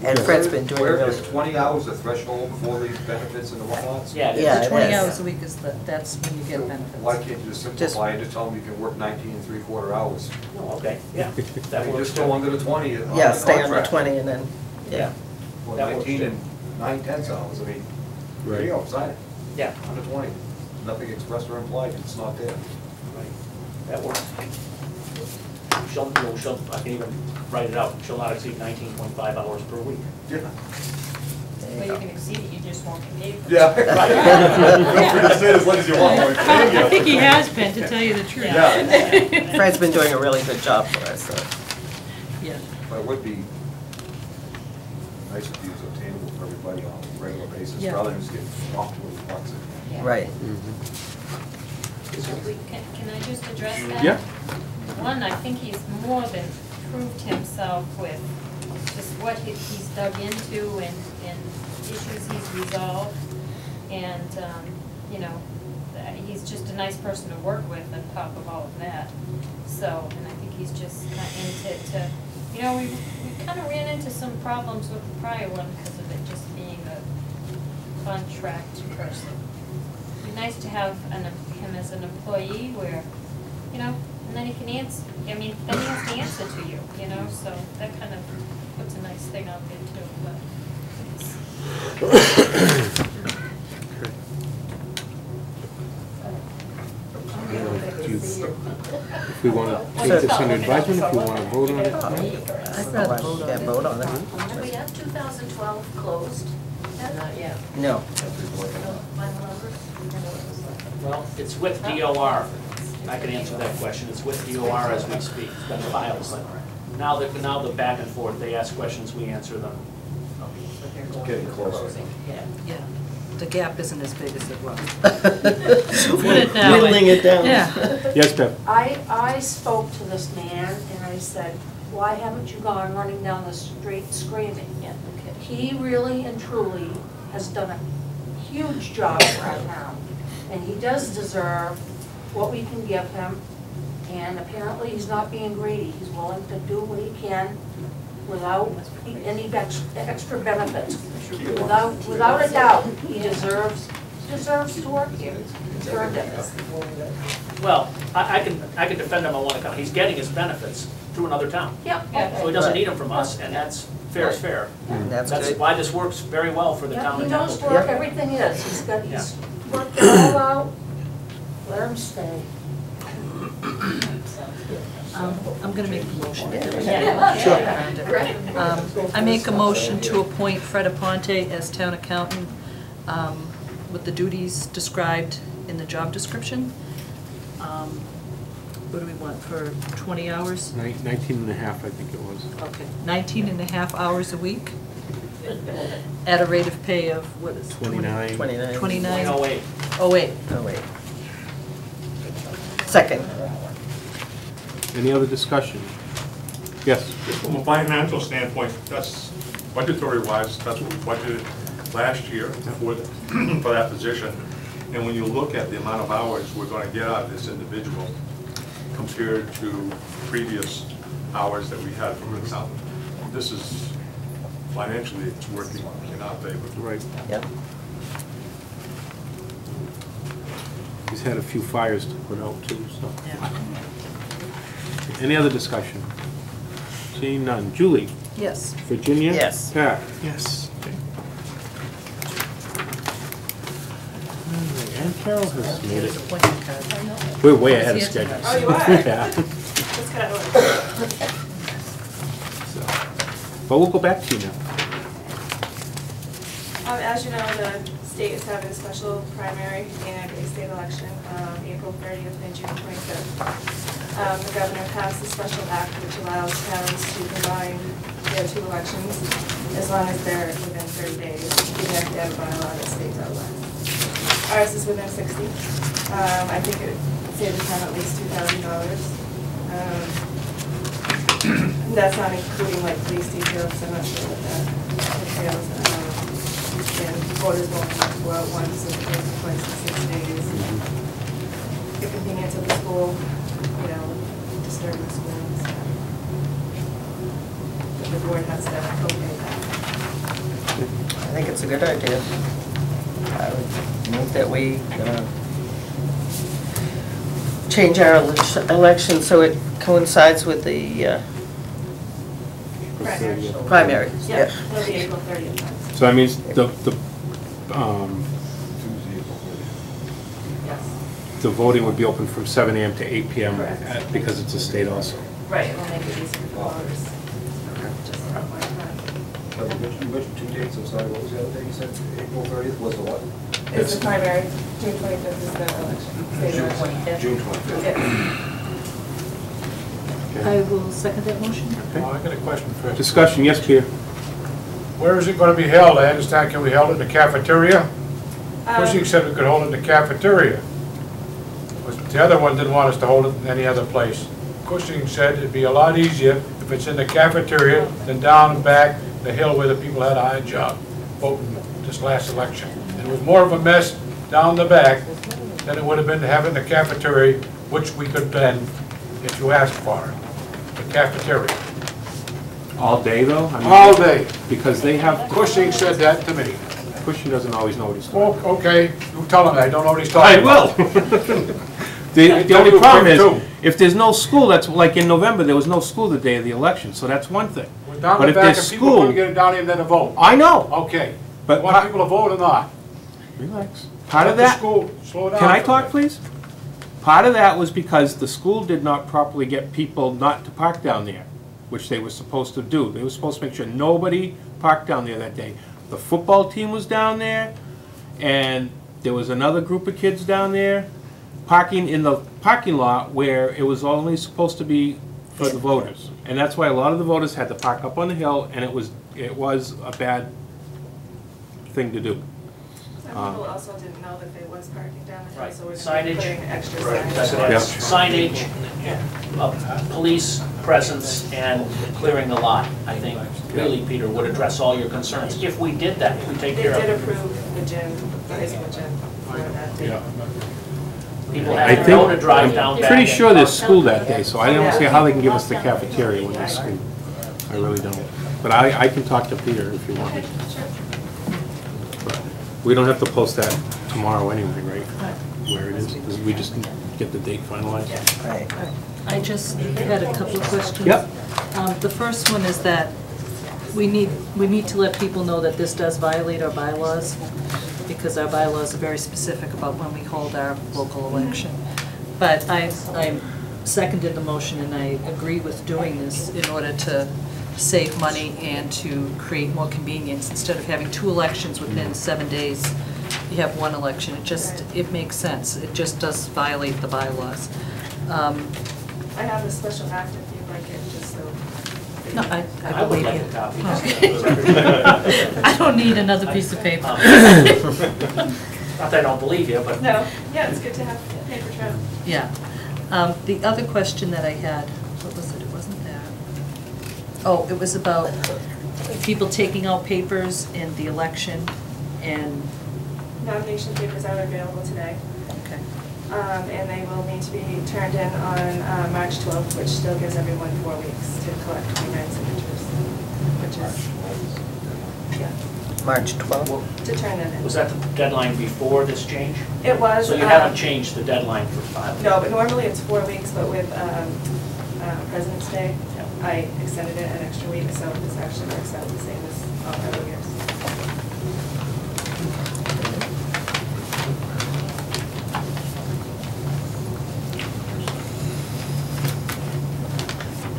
E: And Fred's been doing
H: Where
E: really.
H: is 20 hours the threshold before the benefits and the whatnots?
B: Yeah,
E: Yeah,
J: 20
E: it is.
J: hours a week that's when you get benefits.
H: Why can't you just simplify and just tell them you can work 19 3/4 hours?
B: Oh, okay, yeah. That
H: You
B: works
H: just
B: too.
H: go under the 20 on
E: Yeah,
H: the
E: stay on the
H: contract.
E: 20 and then, yeah.
H: Well,
B: That works
H: 19
B: too.
H: and 9/10 hours, I mean, there you go, sign it.
B: Yeah,
H: Under 20. Nothing expressed or implied, it's not there.
B: right, that works. I can even write it out, shall not exceed 19.5 hours per week.
H: Yeah.
M: Well, you can exceed it, you just won't get paid for it.
H: Yeah. Feel free to say it as long as you want. We're paying you.
J: I think he has been, to tell you the truth.
H: Yeah.
E: Fred's been doing a really good job for us, so.
J: Yeah.
H: But it would be nice if these were obtainable for everybody on a regular basis,
J: Yeah.
H: rather than just getting swamped with bucks.
E: Right.
M: Can I just address that?
C: Yeah.
M: One, I think he's more than proved himself with just what he's dug into and issues he's resolved. And, you know, he's just a nice person to work with on top of all of that. So, and I think he's just got into, you know, we kind of ran into some problems with the prior one because of it just being a contract person. It'd be nice to have him as an employee where, you know, and then he can answer, I mean, then he has to answer to you, you know, so that kind of puts a nice thing out there too, but
C: If we want to take this under advisement, if you want to vote on it tonight?
E: I'd rather vote on it.
M: Have we had 2012 closed? Not yet.
E: No.
M: Final numbers?
B: Well, it's with DOR. I can answer that question. It's with DOR as we speak. It's been filed, but now the back and forth, they ask questions, we answer them.
H: Getting closer.
J: Yeah, the gap isn't as big as it was. Put it that way.
E: Whittling it down.
J: Yeah.
C: Yes, Bev?
N: I spoke to this man and I said, why haven't you gone running down the street screaming? He really and truly has done a huge job for our town. And he does deserve what we can give him. And apparently he's not being greedy. He's willing to do what he can without any extra benefits. Without a doubt, he deserves to work here. He's earned it.
B: Well, I can defend him on one account. He's getting his benefits through another town.
N: Yep.
B: So he doesn't need them from us, and that's fair is fair.
E: That's good.
B: why this works very well for the town
N: He
B: of
N: knows
B: Templeton.
N: where everything is. He's worked it all out. Let him stay.
J: I'm gonna make a motion.
N: Sure.
J: I make a motion to appoint Fred Aponte as town accountant with the duties described in the job description. What do we want, for 20 hours?
C: 19 and a half, I think it was.
J: Okay, 19 and a half hours a week at a rate of pay of, what is it?
C: 29.
E: 29.
J: 29?
B: 0.08.
J: Oh, wait.
E: Oh, wait. Second.
C: Any other discussion? Yes?
O: From a financial standpoint, that's budgetary-wise, that's what we budgeted last year for that position. And when you look at the amount of hours we're going to get out of this individual compared to previous hours that we had from the town, this is, financially, it's working in our favor.
C: Right.
E: Yep.
C: He's had a few fires to put out too, so. Any other discussion? Seeing none. Julie?
J: Yes.
C: Virginia?
E: Yes.
C: Pat?
G: Yes.
C: And Carol has made
J: Here's
C: it.
J: appointment card.
C: We're way ahead of schedule.
M: Oh, you are?
C: Yeah.
M: That's kind of
C: So, but we'll go back to you now.
P: As you know, the state is having a special primary and a state election April 30th and June 25th. The governor passed a special act which allows towns to combine their two elections as long as they're within 30 days. You have to have a bylaw that states outlined. Ours is within 60. I think it would save the town at least $2,000. That's not including like police details, I'm not sure what that entails. And voters won't have to go out once and twice in 6 days. The convenience of the school, you know, disturb the school and stuff. But the board has to co-pay that.
E: I think it's a good idea. I would move that we change our election so it coincides with the 30th. Primary,
P: Yeah,
E: yeah.
P: it'll be April 30th.
C: So that means
P: Yes.
C: the voting would be open from 7 AM to 8 PM
P: Correct.
C: because it's a state also.
P: Right, it'll make it easier for voters. Just from my time.
H: You mentioned 2 dates, I'm sorry, what was the other day you said? April 30th was the what?
P: It's the primary, June 25th is the election. State election.
H: June 25th.
P: Yeah.
J: I will second that motion.
F: Oh, I got a question first.
C: Discussion, yes, Peter?
F: Where is it going to be held? I understand, can we hold it in the cafeteria? Cushing
P: Um,
F: said we could hold it in the cafeteria. The other one didn't want us to hold it in any other place. Cushing said it'd be a lot easier if it's in the cafeteria than down and back the hill where the people had a high job voting this last election. And it was more of a mess down the back than it would have been to have it in the cafeteria, which we could bend if you asked for it. The cafeteria.
C: All day, though? I mean,
F: All day.
C: Because they have,
F: Cushing said that to me.
C: Cushing doesn't always know what he's talking
F: Oh, okay, you tell him I don't know what he's
C: I
F: talking
C: will.
F: about.
C: The only
F: you
C: problem
F: quick,
C: is,
F: too.
C: if there's no school, that's like in November, there was no school the day of the election, so that's one thing.
F: We're down
C: But
F: the
C: if
F: back
C: there's
F: and people couldn't
C: school,
F: get it down here and then to vote.
C: I know,
F: Okay.
C: but
F: Want people to vote or not?
C: relax. Part of
F: Let the
C: that,
F: school slow down
C: can I
F: for a
C: talk,
F: minute.
C: please? Part of that was because the school did not properly get people not to park down there, which they were supposed to do. They were supposed to make sure nobody parked down there that day. The football team was down there, and there was another group of kids down there parking in the parking lot where it was only supposed to be for the voters. And that's why a lot of the voters had to park up on the hill, and it was a bad thing to do.
P: And people also didn't know that there was parking down the hill,
B: Right.
P: so we're
B: Signage.
P: putting extra
B: Right,
P: signage.
B: that's what it is. Signage, police presence, and clearing the lot, I think, really, Peter, would address all your concerns. If we did that, if we take
P: They
B: care of
P: did
B: it.
P: approve the gym, the high school gym for that day.
B: People
C: I
B: have to know to
C: think,
B: drive down
C: I'm
B: back.
C: pretty
B: and
C: sure there's
B: park.
C: school that day, so I don't see how they can give us the cafeteria when there's school. I really don't. But I can talk to Peter if you want.
P: Okay, sure.
C: But we don't have to post that tomorrow anyway, right? Where it is, we just get the date finalized.
E: Right.
J: I just had a couple of questions.
C: Yep.
J: The first one is that we need to let people know that this does violate our bylaws, because our bylaws are very specific about when we hold our local election. But I seconded the motion, and I agree with doing this in order to save money and to create more convenience. Instead of having 2 elections within 7 days, you have 1 election. It makes sense. It just does violate the bylaws.
P: I have a special act if you'd like it, just so.
J: No, I
B: I would
J: believe
B: like
J: you.
B: a copy.
J: I don't need another piece of paper.
B: Not that I don't believe you, but.
P: No, yeah, it's good to have paper trail.
J: Yeah. The other question that I had, what was it? It wasn't that. Oh, it was about people taking out papers in the election and,
P: Nomination papers are available today,
J: okay.
P: and they will need to be turned in on March 12th, which still gives everyone 4 weeks to collect 29 signatures, which is, yeah,
E: March 12th.
P: to turn them in.
B: Was that the deadline before this change?
P: It was.
B: So you haven't changed the deadline for filing?
P: No, but normally it's 4 weeks, but with President's Day,
B: Yeah.
P: I extended it an extra week, so this actually works out the same as all other years.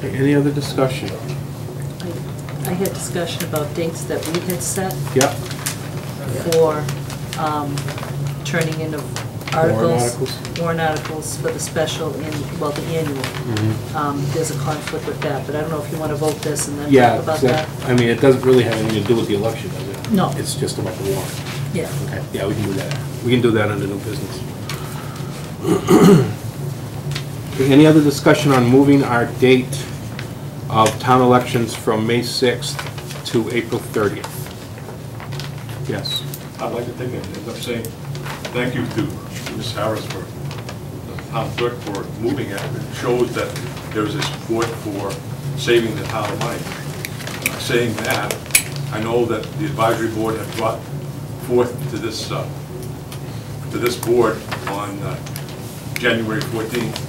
C: Any other discussion?
J: I had discussion about dates that we had set
C: Yep.
J: for turning in of articles.
C: articles.
J: Warrant articles for the special, well, the annual. There's a conflict with that, but I don't know if you want to vote this and then
C: Yeah,
J: talk about that.
C: I mean, it doesn't really have anything to do with the election, does it?
J: No.
C: It's just about the warrant.
J: Yeah.
C: Okay, yeah, we can do that. We can do that under new business. Okay, any other discussion on moving our date of town elections from May 6th to April 30th? Yes.
O: I'd like to take it, end up saying thank you to Ms. Harris for the town clerk for moving it. It shows that there's a support for saving the town money. Saying that, I know that the advisory board had brought forth to this board on January 14th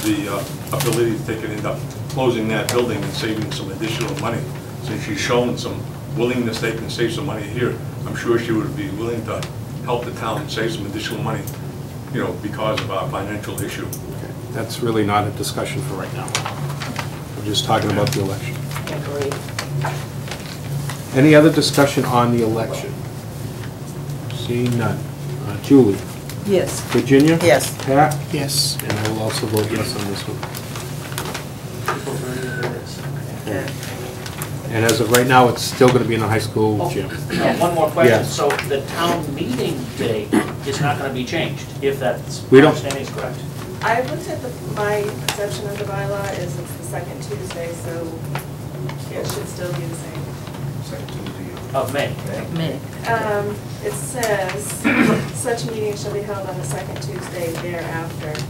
O: the ability to take it into closing that building and saving some additional money. Since she's shown some willingness they can save some money here, I'm sure she would be willing to help the town save some additional money, you know, because of our financial issue.
C: Okay. That's really not a discussion for right now. We're just talking about the election.
E: Agreed.
C: Any other discussion on the election? Seeing none. Julie?
E: Yes.
C: Virginia?
E: Yes.
C: Pat?
G: Yes.
C: And I will also vote yes on this one.
E: Okay.
C: And as of right now, it's still going to be in the high school
B: Oh,
C: gym.
B: One more question.
C: Yes.
B: So the town meeting date is not going to be changed, if that's,
C: We
B: my
C: don't-
B: understanding is correct?
P: I looked at my perception of the bylaw is it's the second Tuesday, so it should still be the same.
H: Second Tuesday.
B: Of May.
J: May.
P: It says, such meetings shall be held on the second Tuesday thereafter.
B: So,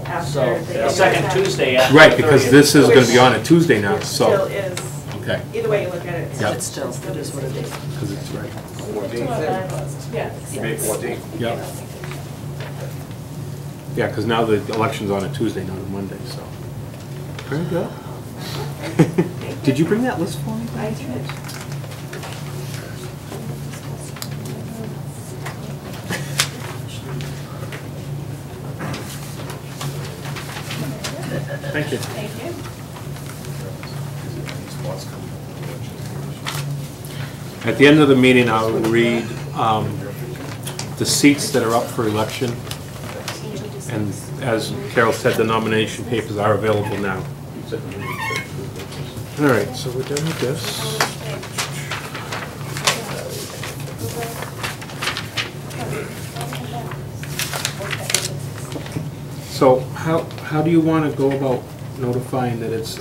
P: After
B: the second Tuesday after.
C: Right,
B: the
C: because
B: 30th.
C: this is going to be on a Tuesday now,
P: Which still
C: so.
P: is,
C: Okay,
P: either way you look at it.
C: Yep.
J: It's still, it is what it is.
C: because it's right.
H: 14th.
P: Yeah.
H: May 14th.
C: Yep. Yeah, because now the election's on a Tuesday, not a Monday, so. Very good. Did you bring that list for me?
P: I did.
C: Thank you.
P: Thank you.
C: At the end of the meeting, I will read the seats that are up for election. And as Carol said, the nomination papers are available now. All right, so we're done with this. So how do you want to go about notifying that it's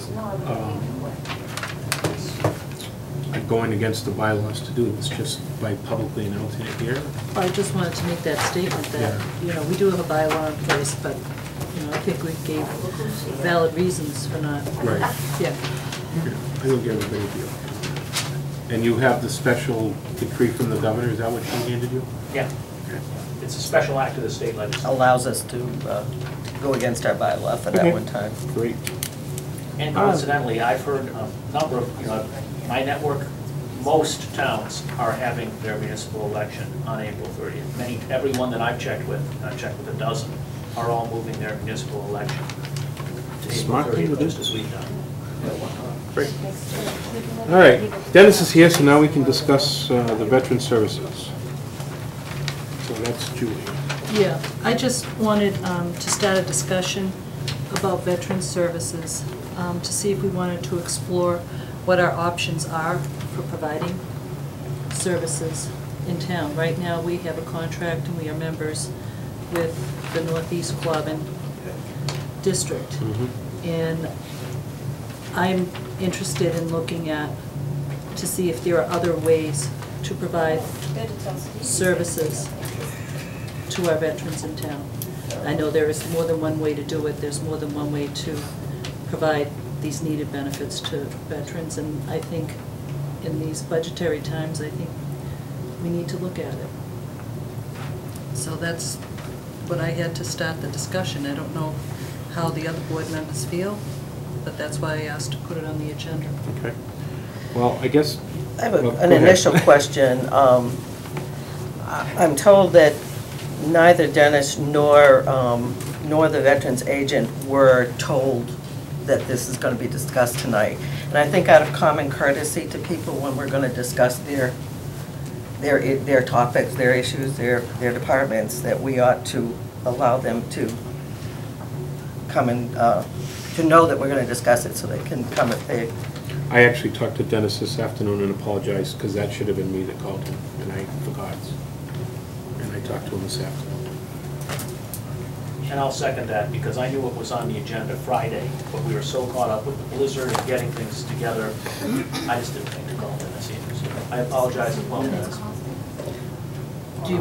C: going against the bylaws to do this, just by publicly announcing it here?
J: I just wanted to make that statement that, you know, we do have a bylaw in place, but, you know, I think we gave valid reasons for not.
C: Right.
J: Yeah.
C: I think everybody will be okay. And you have the special decree from the governor, is that what she handed you?
B: Yeah.
C: Okay.
B: It's a special act of the state legislature.
E: Allows us to go against our bylaw for that
C: Okay.
E: one time.
C: Great.
B: And coincidentally, I've heard a number of, you know, my network, most towns are having their municipal election on April 30th. Every one that I've checked with, and I've checked with a dozen, are all moving their municipal election to April
C: Smart thing to
B: 30th,
C: do.
B: just as we've done.
C: Great. All right, Dennis is here, so now we can discuss the veteran services. So that's Julie.
J: Yeah, I just wanted to start a discussion about veteran services, to see if we wanted to explore what our options are for providing services in town. Right now, we have a contract and we are members with the Northeast Quabbin District. And I'm interested in looking at, to see if there are other ways to provide services to our veterans in town. I know there is more than one way to do it. There's more than one way to provide these needed benefits to veterans, and I think in these budgetary times, I think we need to look at it. So that's what I had to start the discussion. I don't know how the other board members feel, but that's why I asked to put it on the agenda.
C: Okay. Well, I guess...
E: I have
C: well,
E: an
C: go ahead.
E: initial question. I'm told that neither Dennis nor the veterans agent were told that this is going to be discussed tonight. And I think out of common courtesy to people when we're going to discuss their topics, their issues, their departments, that we ought to allow them to come and, to know that we're going to discuss it so they can come if they...
C: I actually talked to Dennis this afternoon and apologized, because that should have been me that called him, and I forgot. And I talked to him this afternoon.
B: And I'll second that, because I knew it was on the agenda Friday, but we were so caught up with the blizzard and getting things together, I just didn't think to call Dennis either. So I apologize as well, Dennis.
J: Do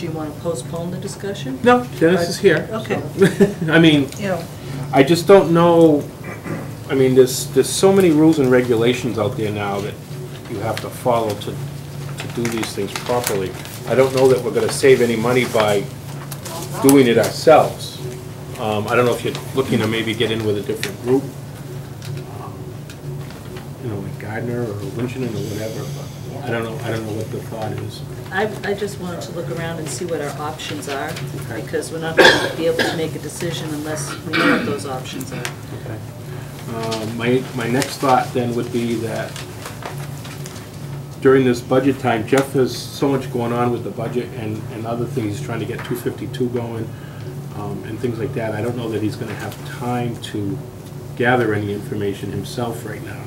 J: you want to postpone the discussion?
C: No, Dennis is here.
J: Okay.
C: So. I mean,
J: Yeah.
C: I just don't know, I mean, there's so many rules and regulations out there now that you have to follow to do these things properly. I don't know that we're going to save any money by doing it ourselves. I don't know if you're looking to maybe get in with a different group Gardner or Winchendon or whatever, but I don't know what the thought is.
J: I just wanted to look around and see what our options are, because we're not going to be able to make a decision unless we know what those options are.
C: Okay. My next thought then would be that during this budget time, Jeff has so much going on with the budget and other things. He's trying to get 252 going and things like that. I don't know that he's going to have time to gather any information himself right now.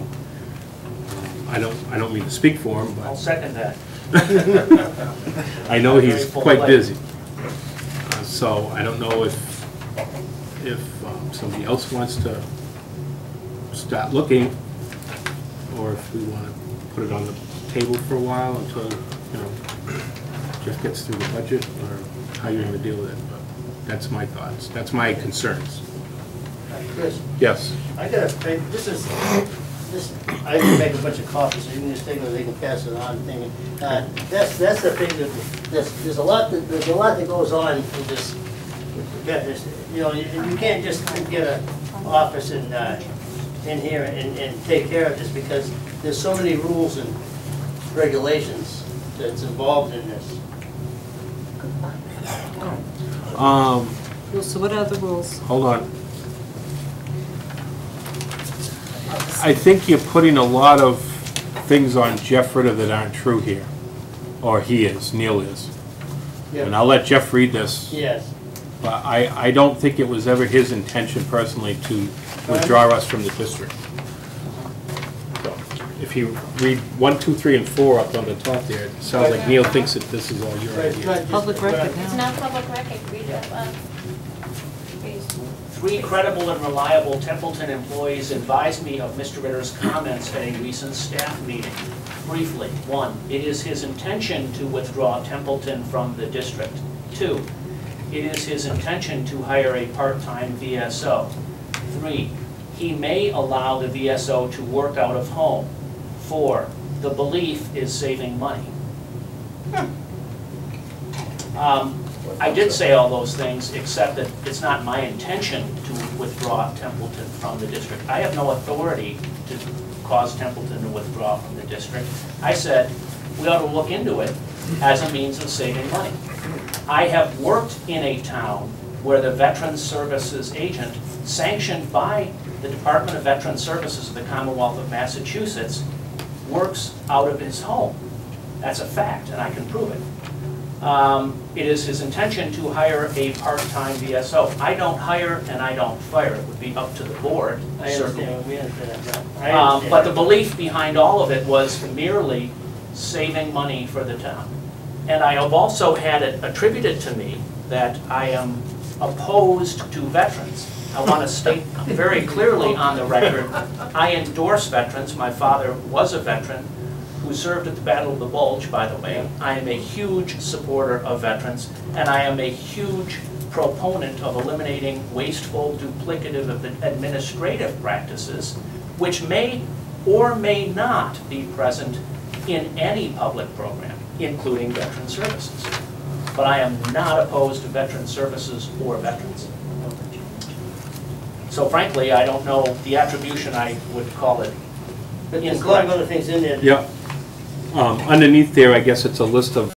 C: I don't mean to speak for him, but
B: I'll second that.
C: I know he's quite busy. So I don't know if somebody else wants to start looking, or if we want to put it on the table for a while until, Jeff gets through the budget, or how you're going to deal with it. But that's my thoughts. That's my concerns.
Q: Chris?
C: Yes.
Q: I got a, I can make a bunch of copies, so you can just take it, or they can pass it on. That's the thing that, there's a lot that goes on with this, you can't just get an office in here and take care of this, because there's so many rules and regulations that's involved in this.
J: So what are the rules?
C: Hold on. I think you're putting a lot of things on Jeff Ritter that aren't true here. Or Neil is.
Q: Yep.
C: And I'll let Jeff read this.
Q: Yes.
C: But I don't think it was ever his intention personally to withdraw us from the district. So, if you read 1, 2, 3, and 4 up on the top there, it sounds like Neil thinks that this is all your idea.
J: Public record
M: It's
J: now.
M: not public record, read it, please.
B: 3 credible and reliable Templeton employees advised me of Mr. Ritter's comments at a recent staff meeting. Briefly, 1, it is his intention to withdraw Templeton from the district. 2, it is his intention to hire a part-time VSO. 3, he may allow the VSO to work out of home. 4, the belief is saving money. I did say all those things, except that it's not my intention to withdraw Templeton from the district. I have no authority to cause Templeton to withdraw from the district. I said we ought to look into it as a means of saving money. I have worked in a town where the Veterans Services agent, sanctioned by the Department of Veterans Services of the Commonwealth of Massachusetts, works out of his home. That's a fact, and I can prove it. It is his intention to hire a part-time VSO. I don't hire and I don't fire. It would be up to the board, certainly.
Q: We understand that.
B: But the belief behind all of it was merely saving money for the town. And I have also had it attributed to me that I am opposed to veterans. I want to state very clearly on the record, I endorse veterans. My father was a veteran who served at the Battle of the Bulge, by the way. I am a huge supporter of veterans, and I am a huge proponent of eliminating wasteful, duplicative administrative practices, which may or may not be present in any public program, including veteran services. But I am not opposed to veteran services or veterans. So frankly, I don't know the attribution I would call it.
Q: But there's a lot of other things in there.
C: Yeah. Underneath there, I guess it's a list of